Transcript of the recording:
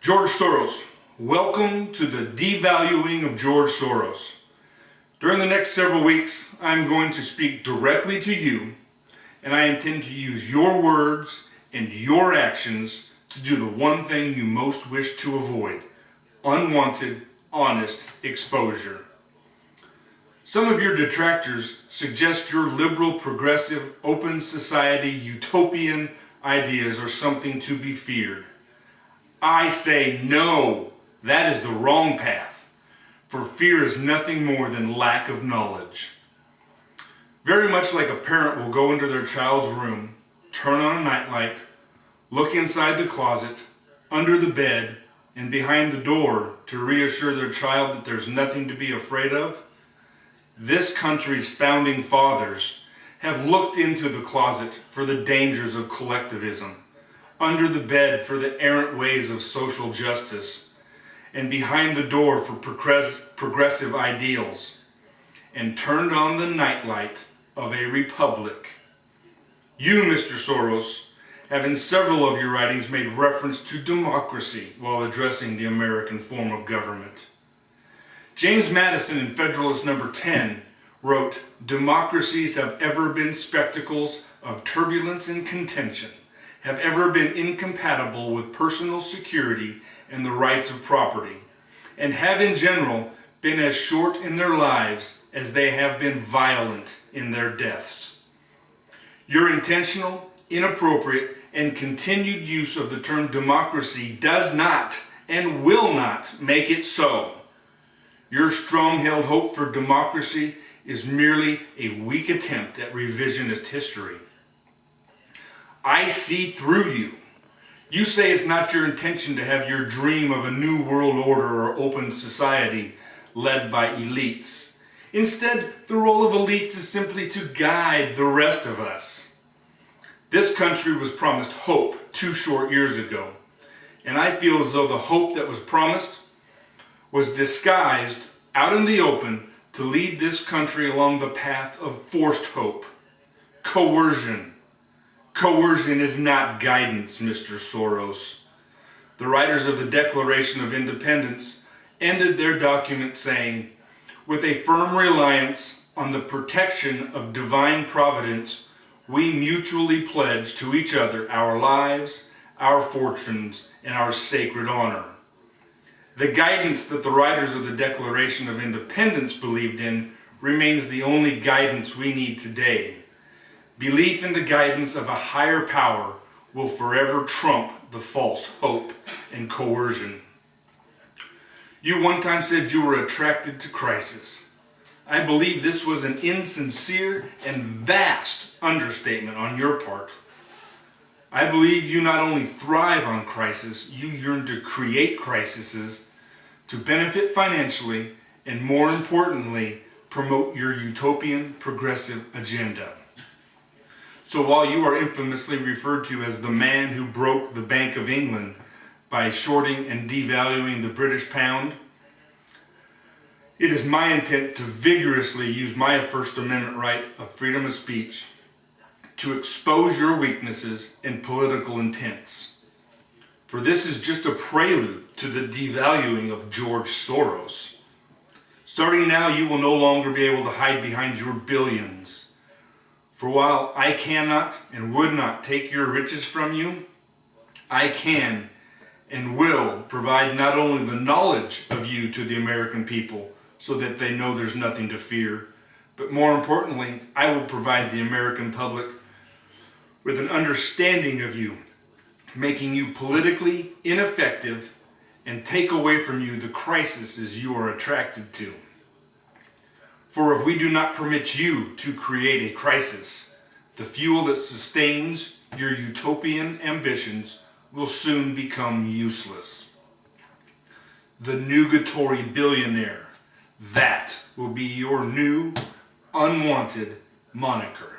George Soros. Welcome to the devaluing of George Soros. During the next several weeks, I'm going to speak directly to you, and I intend to use your words and your actions to do the one thing you most wish to avoid: unwanted, honest exposure. Some of your detractors suggest your liberal, progressive, open society, utopian ideas are something to be feared. I say no, that is the wrong path, for fear is nothing more than lack of knowledge. Very much like a parent will go into their child's room, turn on a nightlight, look inside the closet, under the bed, and behind the door to reassure their child that there's nothing to be afraid of, this country's founding fathers have looked into the closet for the dangers of collectivism, under the bed for the errant ways of social justice, and behind the door for progressive ideals, and turned on the nightlight of a republic. You, Mr. Soros, have in several of your writings made reference to democracy while addressing the American form of government. James Madison in Federalist No. 10 wrote, "Democracies have ever been spectacles of turbulence and contention, have ever been incompatible with personal security and the rights of property, and have in general been as short in their lives as they have been violent in their deaths." Your intentional, inappropriate, and continued use of the term democracy does not and will not make it so. Your strong-held hope for democracy is merely a weak attempt at revisionist history. I see through you. You say it's not your intention to have your dream of a new world order or open society led by elites. Instead, the role of elites is simply to guide the rest of us. This country was promised hope 2 short years ago, and I feel as though the hope that was promised was disguised out in the open to lead this country along the path of forced hope, coercion. Coercion is not guidance, Mr. Soros. The writers of the Declaration of Independence ended their document saying, "With a firm reliance on the protection of divine providence, we mutually pledge to each other our lives, our fortunes, and our sacred honor." The guidance that the writers of the Declaration of Independence believed in remains the only guidance we need today. Belief in the guidance of a higher power will forever trump the false hope and coercion. You one time said you were attracted to crisis. I believe this was an insincere and vast understatement on your part. I believe you not only thrive on crisis, you yearn to create crises to benefit financially and, more importantly, promote your utopian progressive agenda. So while you are infamously referred to as the man who broke the Bank of England by shorting and devaluing the British pound, it is my intent to vigorously use my First Amendment right of freedom of speech to expose your weaknesses and political intents. For this is just a prelude to the devaluing of George Soros. Starting now, you will no longer be able to hide behind your billions. For while I cannot and would not take your riches from you, I can and will provide not only the knowledge of you to the American people so that they know there's nothing to fear, but more importantly, I will provide the American public with an understanding of you, making you politically ineffective and take away from you the crises you are attracted to. For if we do not permit you to create a crisis, the fuel that sustains your utopian ambitions will soon become useless. The nugatory billionaire, that will be your new, unwanted moniker.